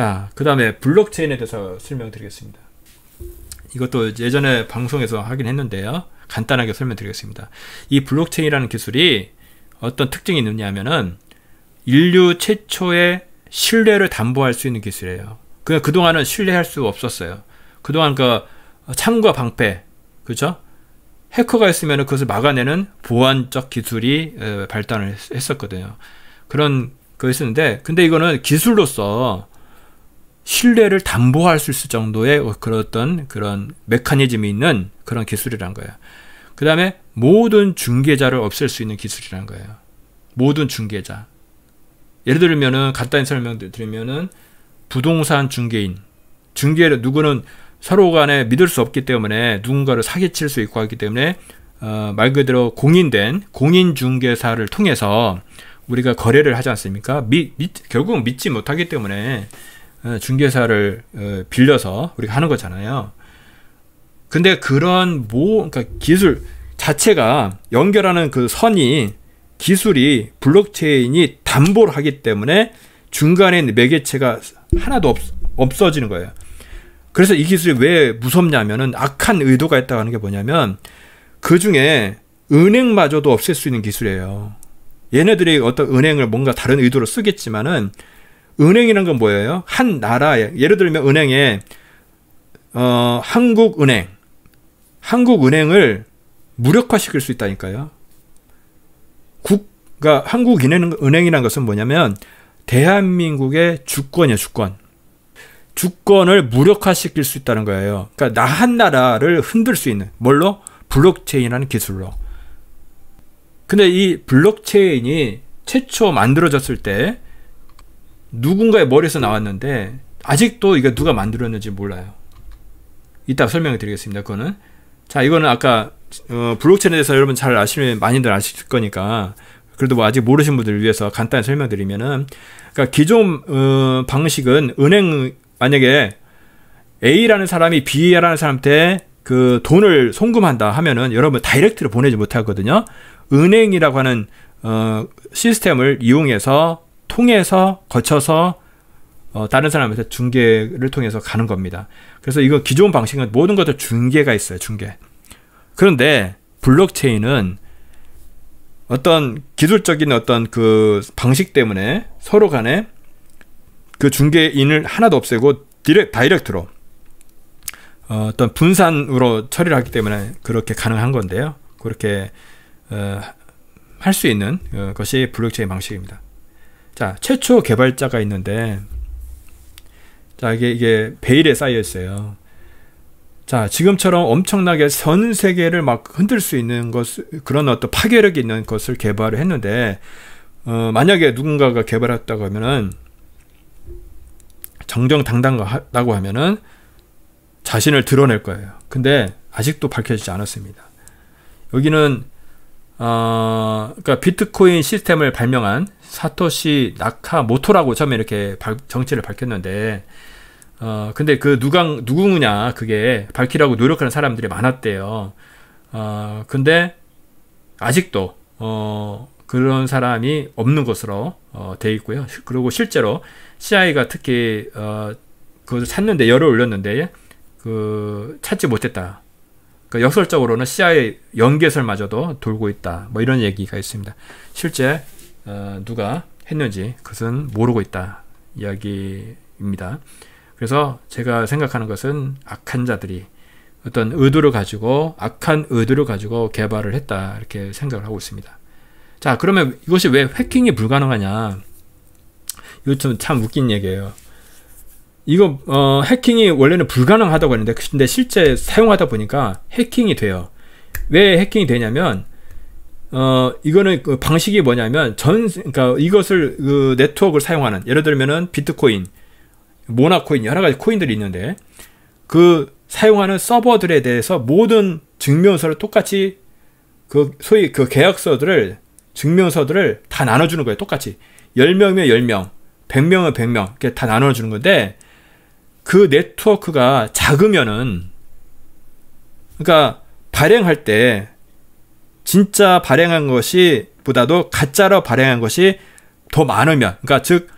자, 그 다음에 블록체인에 대해서 설명드리겠습니다. 이것도 예전에 방송에서 하긴 했는데요. 간단하게 설명드리겠습니다. 이 블록체인이라는 기술이 어떤 특징이 있느냐 하면은 인류 최초의 신뢰를 담보할 수 있는 기술이에요. 그동안은 신뢰할 수 없었어요. 그동안 그 참고와 방패, 그죠? 해커가 있으면 그것을 막아내는 보안적 기술이 발달을 했었거든요. 그런 거 있었는데, 근데 이거는 기술로서 신뢰를 담보할 수 있을 정도의 그런 메커니즘이 있는 그런 기술이란 거예요. 그 다음에 모든 중개자를 없앨 수 있는 기술이란 거예요. 모든 중개자. 예를 들면은 간단히 설명드리면은 부동산 중개인, 중개를 누구는 서로 간에 믿을 수 없기 때문에 누군가를 사기칠 수 있고 하기 때문에 말 그대로 공인된 공인중개사를 통해서 우리가 거래를 하지 않습니까? 결국은 믿지 못하기 때문에 중개사를 빌려서 우리가 하는 거잖아요. 근데 그러니까 기술 자체가 연결하는 그 선이 기술이 블록체인이 담보를 하기 때문에 중간에 있는 매개체가 하나도 없어지는 거예요. 그래서 이 기술이 왜 무섭냐면은 악한 의도가 있다고 하는 게 뭐냐면 그 중에 은행마저도 없앨 수 있는 기술이에요. 얘네들이 어떤 은행을 뭔가 다른 의도로 쓰겠지만은 은행이라는 건 뭐예요? 한 나라에, 예를 들면 은행에 한국은행을 무력화시킬 수 있다니까요. 그러니까 한국은행이라는 것은 뭐냐면 대한민국의 주권이에요. 주권을 무력화시킬 수 있다는 거예요. 그러니까 한 나라를 흔들 수 있는 뭘로? 블록체인이라는 기술로. 근데 이 블록체인이 최초 만들어졌을 때 누군가의 머리에서 나왔는데 아직도 이게 누가 만들었는지 몰라요. 이따 설명을 드리겠습니다. 그거는. 자, 이거는 아까 블록체인에 대해서 여러분 잘 아시면 많이들 아실 거니까 그래도 뭐 아직 모르신 분들을 위해서 간단히 설명드리면은, 그러니까 기존 방식은 은행, 만약에 A라는 사람이 B라는 사람한테 그 돈을 송금한다 하면은 여러분 다이렉트로 보내지 못하거든요. 은행이라고 하는 시스템을 이용해서 거쳐서 다른 사람한테 중개를 통해서 가는 겁니다. 그래서 이거 기존 방식은 모든 것들 중개가 있어요. 중개. 그런데 블록체인은 어떤 기술적인 어떤 그 방식 때문에 서로 간에 그 중개인을 하나도 없애고 다이렉트로 어떤 분산으로 처리를 하기 때문에 그렇게 가능한 건데요. 그렇게 할 수 있는 것이 블록체인 방식입니다. 자, 최초 개발자가 있는데, 자, 이게 베일에 쌓여 있어요. 자, 지금처럼 엄청나게 전 세계를 막 흔들 수 있는 그런 어떤 파괴력이 있는 것을 개발을 했는데, 만약에 누군가가 개발했다고 하면은, 정정당당하다고 하면은, 자신을 드러낼 거예요. 근데, 아직도 밝혀지지 않았습니다. 여기는, 그러니까 비트코인 시스템을 발명한 사토시 나카모토라고 처음에 이렇게 정체를 밝혔는데, 근데 그 누구냐, 그게 밝히라고 노력하는 사람들이 많았대요. 근데 아직도 그런 사람이 없는 것으로 돼 있고요. 그리고 실제로 CIA가 특히 그것을 찾는데 열을 올렸는데 찾지 못했다. 그러니까 역설적으로는 CIA 연계설마저도 돌고 있다. 뭐 이런 얘기가 있습니다. 실제 누가 했는지 그것은 모르고 있다 이야기입니다. 그래서 제가 생각하는 것은 악한 자들이 어떤 악한 의도를 가지고 개발을 했다 이렇게 생각을 하고 있습니다. 자, 그러면 이것이 왜 해킹이 불가능하냐? 이것도 참 웃긴 얘기예요. 이거 해킹이 원래는 불가능하다고 했는데 근데 실제 사용하다 보니까 해킹이 돼요. 왜 해킹이 되냐면 이거는 그 방식이 뭐냐면 그러니까 이것을 그 네트워크를 사용하는, 예를 들면은 비트코인, 모나코인, 여러 가지 코인들이 있는데 그 사용하는 서버들에 대해서 모든 증명서를 똑같이 소위 그 계약서들을, 증명서들을 다 나눠주는 거예요. 똑같이 10명이면 10명, 100명은 100명 이렇게 다 나눠주는 건데, 그 네트워크가 작으면은, 그러니까 발행할 때 진짜 발행한 것이 보다도 가짜로 발행한 것이 더 많으면, 그러니까 즉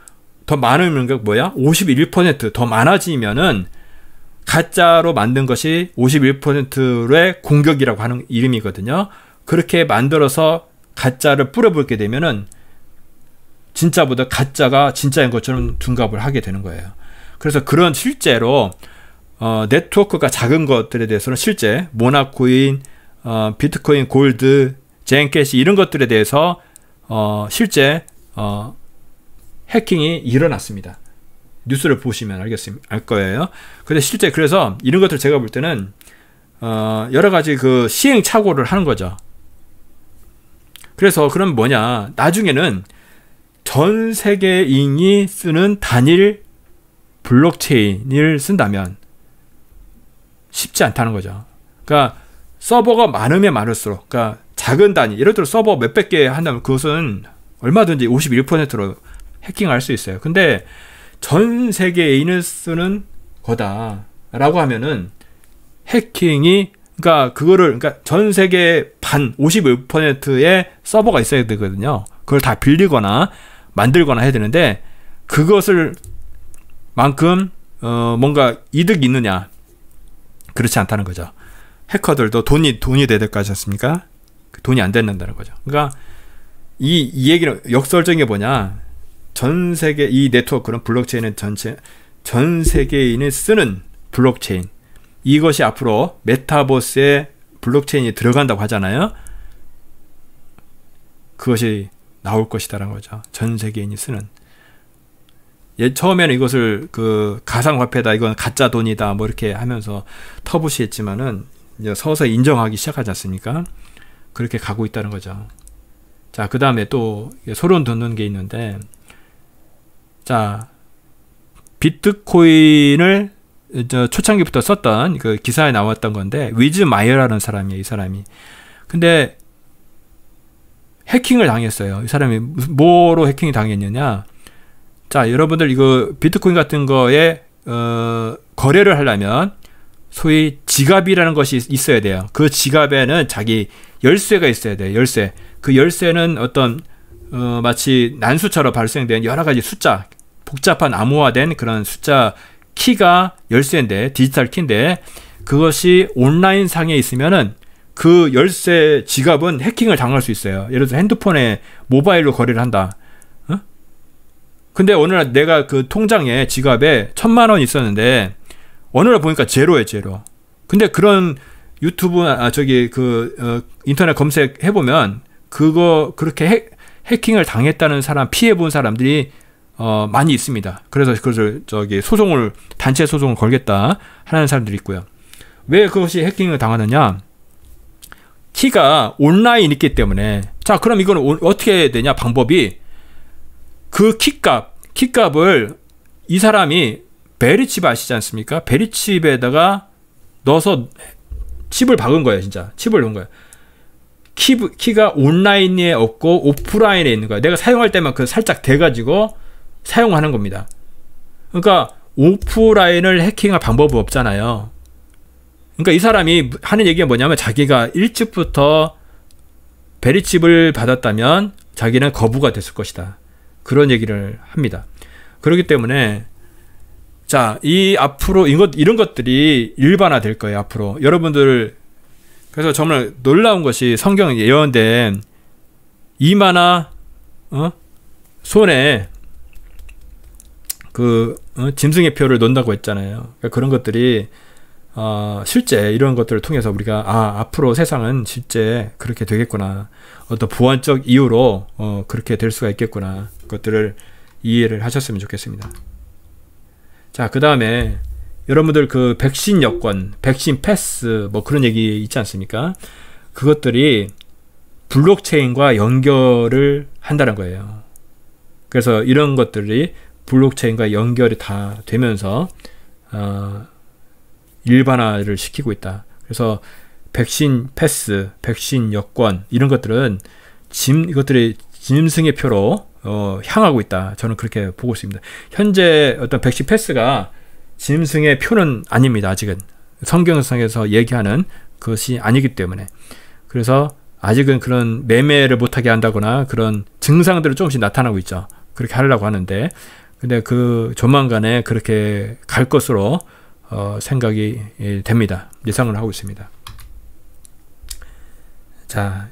더 많으면 그 뭐야? 51%더 많아지면은 가짜로 만든 것이 51%의 공격이라고 하는 이름이거든요. 그렇게 만들어서 가짜를 뿌려붓게 되면은 진짜보다 가짜가 진짜인 것처럼 둔갑을 하게 되는 거예요. 그래서 그런 실제로 네트워크가 작은 것들에 대해서는 실제 모나코인, 비트코인, 골드, 젠캐시 이런 것들에 대해서 실제 해킹이 일어났습니다. 뉴스를 보시면 알 거예요. 근데 실제 그래서 이런 것들 제가 볼 때는 여러 가지 그 시행착오를 하는 거죠. 그래서 그럼 뭐냐? 나중에는 전 세계인이 쓰는 단일 블록체인을 쓴다면 쉽지 않다는 거죠. 그러니까 서버가 많으면 많을수록, 그러니까 작은 단위, 예를 들어 서버 몇백 개 한다면 그것은 얼마든지 51%로 해킹할 수 있어요. 근데 전 세계인을 쓰는 거다라고 하면은 해킹이, 그러니까 그거를, 그러니까 전 세계 반 51%의 서버가 있어야 되거든요. 그걸 다 빌리거나 만들거나 해야 되는데 그것을 만큼 뭔가 이득이 있느냐? 그렇지 않다는 거죠. 해커들도 돈이 돼야 될 거 아니겠습니까? 돈이 안 된다는 거죠. 그러니까 이 얘기는 역설적인 게 뭐냐? 전 세계 이 네트워크는 블록체인은 전 세계인이 쓰는 블록체인, 이것이 앞으로 메타버스에 블록체인이 들어간다고 하잖아요. 그것이 나올 것이다라는 거죠. 전 세계인이 쓰는. 처음에는 이것을 그 가상화폐다, 이건 가짜 돈이다, 뭐 이렇게 하면서 터부시했지만은 이제 서서히 인정하기 시작하지 않습니까? 그렇게 가고 있다는 거죠. 자, 그 다음에 또 소름 돋는 게 있는데, 자, 비트코인을 초창기부터 썼던 그 기사에 나왔던 건데, 위즈 마이어라는 사람이에요, 이 사람이. 근데 해킹을 당했어요. 이 사람이 뭐로 해킹이 당했느냐? 자, 여러분들 이거 비트코인 같은 거에 거래를 하려면 소위 지갑이라는 것이 있어야 돼요. 그 지갑에는 자기 열쇠가 있어야 돼요. 열쇠. 그 열쇠는 어떤 마치 난수처럼 발생된 여러 가지 숫자, 복잡한 암호화된 그런 숫자 키가 열쇠인데, 디지털 키인데, 그것이 온라인 상에 있으면은 그 열쇠 지갑은 해킹을 당할 수 있어요. 예를 들어서 핸드폰에 모바일로 거래를 한다. 근데 어느 날 내가 그 통장에 지갑에 1,000만 원 있었는데 어느 날 보니까 제로예요, 제로. 근데 그런 유튜브 인터넷 검색해 보면 그거 그렇게 해킹을 당했다는 사람, 피해 본 사람들이 많이 있습니다. 그래서 그것을 단체 소송을 걸겠다 하는 사람들이 있고요. 왜 그것이 해킹을 당하느냐? 키가 온라인 있기 때문에. 자, 그럼 이거는 어떻게 되냐? 방법이, 그 키값을 이 사람이 베리칩 아시지 않습니까? 베리칩에다가 넣어서 칩을 박은 거예요, 진짜. 칩을 넣은 거예요. 키가 온라인에 없고 오프라인에 있는 거예요. 내가 사용할 때만 그 살짝 대가지고 사용하는 겁니다. 그러니까 오프라인을 해킹할 방법이 없잖아요. 그러니까 이 사람이 하는 얘기가 뭐냐면, 자기가 일찍부터 베리칩을 받았다면 자기는 거부가 됐을 것이다. 그런 얘기를 합니다. 그렇기 때문에, 자, 앞으로 이런 것들이 일반화 될 거예요, 앞으로. 여러분들, 그래서 정말 놀라운 것이 성경에 예언된 이마나, 손에 짐승의 표를 놓는다고 했잖아요. 그러니까 그런 것들이, 실제 이런 것들을 통해서 우리가, 앞으로 세상은 실제 그렇게 되겠구나. 어떤 보완적 이유로, 그렇게 될 수가 있겠구나. 그것들을 이해를 하셨으면 좋겠습니다. 자, 그 다음에 여러분들 그 백신 여권, 백신 패스, 뭐 그런 얘기 있지 않습니까? 그것들이 블록체인과 연결을 한다는 거예요. 그래서 이런 것들이 블록체인과 연결이 다 되면서, 일반화를 시키고 있다. 그래서 백신 패스, 백신 여권, 이런 것들은 이것들이 짐승의 표로 향하고 있다. 저는 그렇게 보고 있습니다. 현재 어떤 백신 패스가 짐승의 표는 아닙니다. 아직은 성경상에서 얘기하는 것이 아니기 때문에. 그래서 아직은 그런 매매를 못하게 한다거나 그런 증상들은 조금씩 나타나고 있죠. 그렇게 하려고 하는데, 근데 그 조만간에 그렇게 갈 것으로 생각이 됩니다. 예상을 하고 있습니다. 자,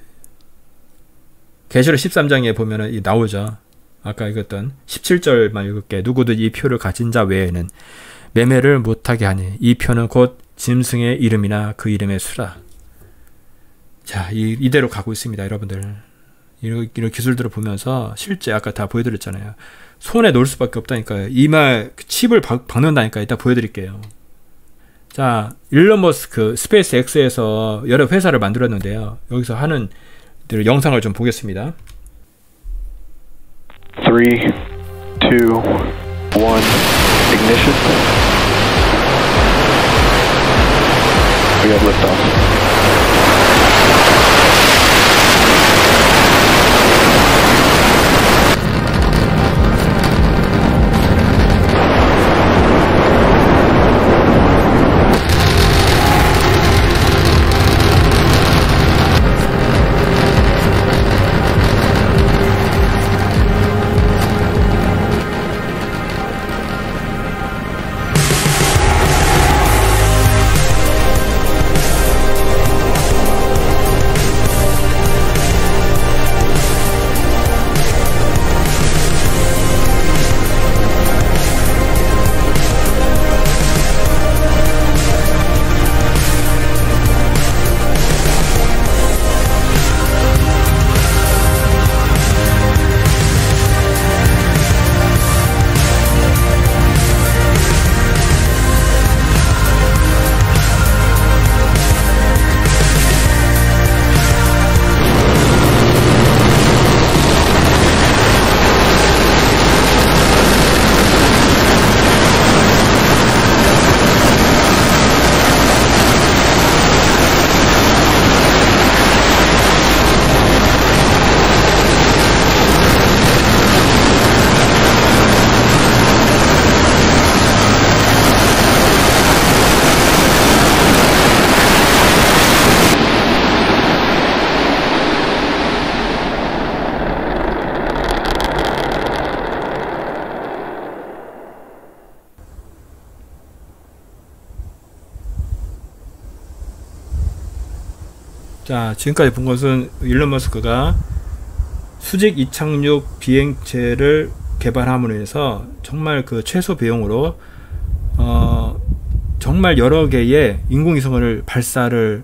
계시록 13장에 보면은 나오죠. 아까 읽었던 17절만 읽을게. 누구든 이 표를 가진 자 외에는 매매를 못하게 하니 이 표는 곧 짐승의 이름이나 그 이름의 수라. 자, 이대로 가고 있습니다, 여러분들. 이런 기술들을 보면서 실제 아까 다 보여드렸잖아요. 손에 놓을 수밖에 없다니까요. 이말 칩을 박는다니까. 이따 보여드릴게요. 자, 일론 머스크 스페이스 X에서 여러 회사를 만들었는데요. 여기서 하는 영상을 좀 보겠습니다. 3, 2, 1, ignition. We have liftoff. 자, 지금까지 본 것은 일론 머스크가 수직 이착륙 비행체를 개발함으로 해서 정말 그 최소 비용으로 정말 여러 개의 인공위성을 발사를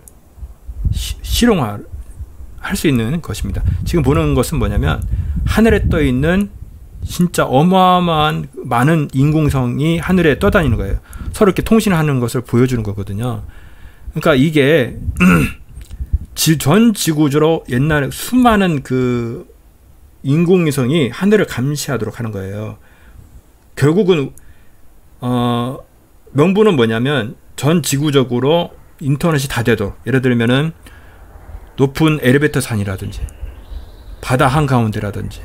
실용화할 수 있는 것입니다. 지금 보는 것은 뭐냐면 하늘에 떠 있는 진짜 어마어마한 많은 인공위성이 하늘에 떠다니는 거예요. 서로 이렇게 통신하는 것을 보여주는 거거든요. 그러니까 이게 전 지구적으로 옛날에 수많은 그 인공위성이 하늘을 감시하도록 하는 거예요. 결국은 명분은 뭐냐면 전 지구적으로 인터넷이 다 되도록, 예를 들면은 높은 엘리베이터 산이라든지 바다 한가운데라든지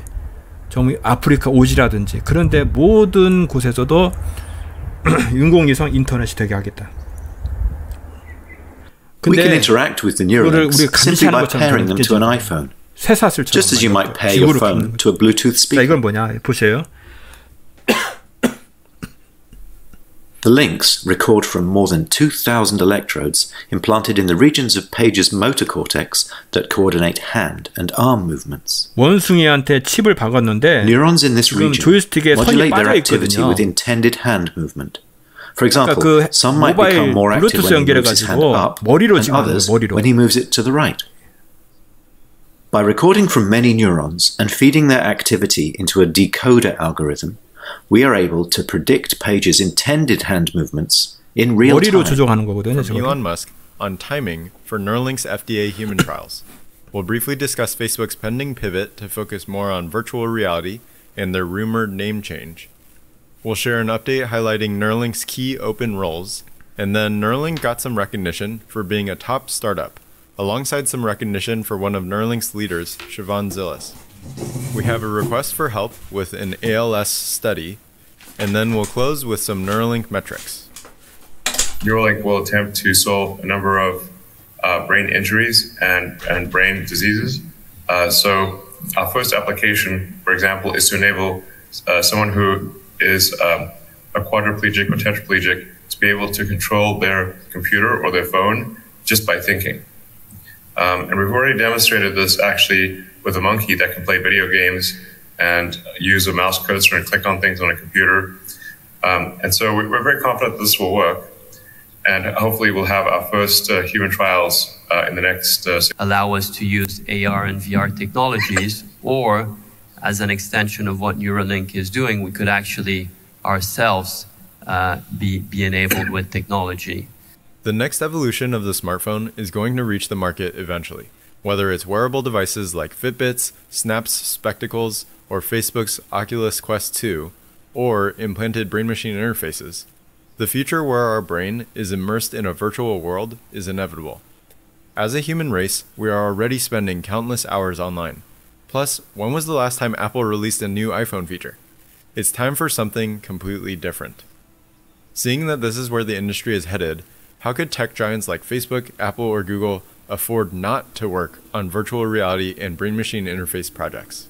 좀 아프리카 오지라든지 그런데 모든 곳에서도 인공위성 인터넷이 되게 하겠다. We can interact with the neurons simply by pairing them to an iPhone, 쇠사슬처럼 just as you might pair your phone to a Bluetooth 자, speaker. 이건 뭐냐 보세요. The links record from more than 2,000 electrodes implanted in the regions of Page's motor cortex that coordinate hand and arm movements. 원숭이한테 칩을 박았는데 Neurons in this region 조이스틱에 선이 modulate their 빠져 activity 있거든요. with intended hand movement. For example, 그 some might become more active when he moves his hand up, 머리로 and others 머리로. when he moves it to the right. By recording from many neurons and feeding their activity into a decoder algorithm, we are able to predict Page's intended hand movements in real 머리로 time. 조종하는 거거든요. From Elon Musk on timing for Neuralink's FDA human trials. We'll briefly discuss Facebook's pending pivot to focus more on virtual reality and their rumored name change. We'll share an update highlighting Neuralink's key open roles, and then Neuralink got some recognition for being a top startup, alongside some recognition for one of Neuralink's leaders, Siobhan Zilis. We have a request for help with an ALS study, and then we'll close with some Neuralink metrics. Neuralink will attempt to solve a number of brain injuries and brain diseases. So our first application, for example, is to enable someone who is a quadriplegic or tetraplegic to be able to control their computer or their phone just by thinking. And we've already demonstrated this actually with a monkey that can play video games and use a mouse cursor and click on things on a computer. And so we're very confident this will work. And hopefully we'll have our first human trials in the next... allow us to use AR and VR technologies, or as an extension of what Neuralink is doing, we could actually ourselves be enabled with technology. The next evolution of the smartphone is going to reach the market eventually, whether it's wearable devices like Fitbits, Snap's Spectacles, or Facebook's Oculus Quest 2, or implanted brain-machine interfaces. The future where our brain is immersed in a virtual world is inevitable. As a human race, we are already spending countless hours online. Plus, when was the last time Apple released a new iPhone feature? It's time for something completely different. Seeing that this is where the industry is headed, how could tech giants like Facebook, Apple, or Google afford not to work on virtual reality and brain-machine interface projects?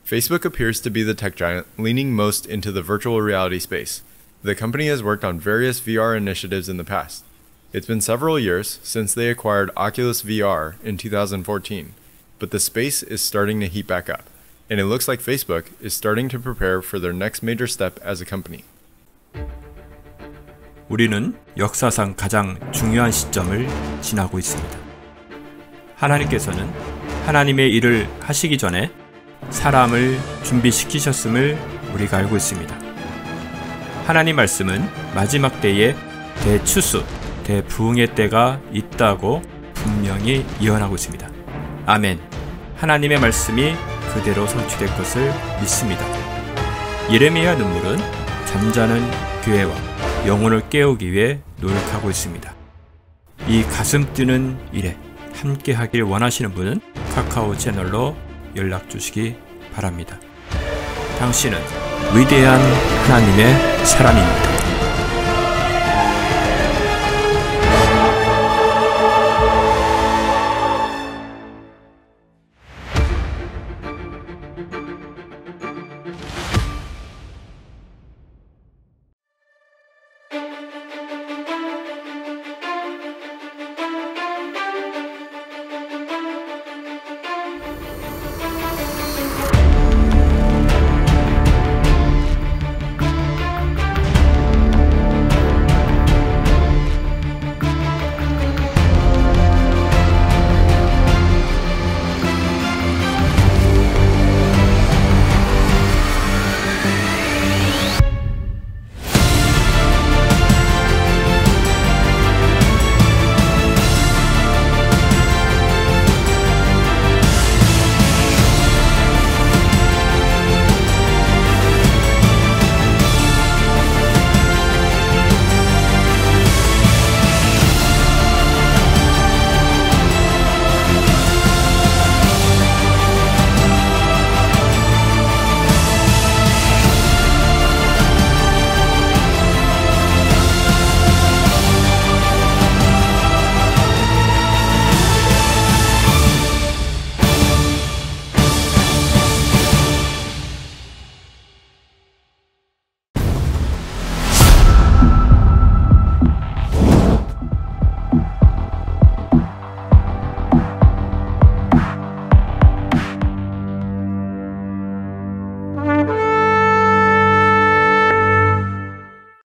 Facebook appears to be the tech giant leaning most into the virtual reality space. The company has worked on various VR initiatives in the past. It's been several years since they acquired Oculus VR in 2014, but the space is starting to heat back up, and it looks like Facebook is starting to prepare for their next major step as a company. 우리는 역사상 가장 중요한 시점을 지나고 있습니다. 하나님께서는 하나님의 일을 하시기 전에 사람을 준비시키셨음을 우리가 알고 있습니다. 하나님 말씀은 마지막 때에 대추수, 대부흥의 때가 있다고 분명히 예언하고 있습니다. 아멘. 하나님의 말씀이 그대로 성취될 것을 믿습니다. 예레미야 눈물은 잠자는 교회와 영혼을 깨우기 위해 노력하고 있습니다. 이 가슴 뛰는 일에 함께 하길 원하시는 분은 카카오 채널로 연락 주시기 바랍니다. 당신은 위대한 하나님의 사람입니다.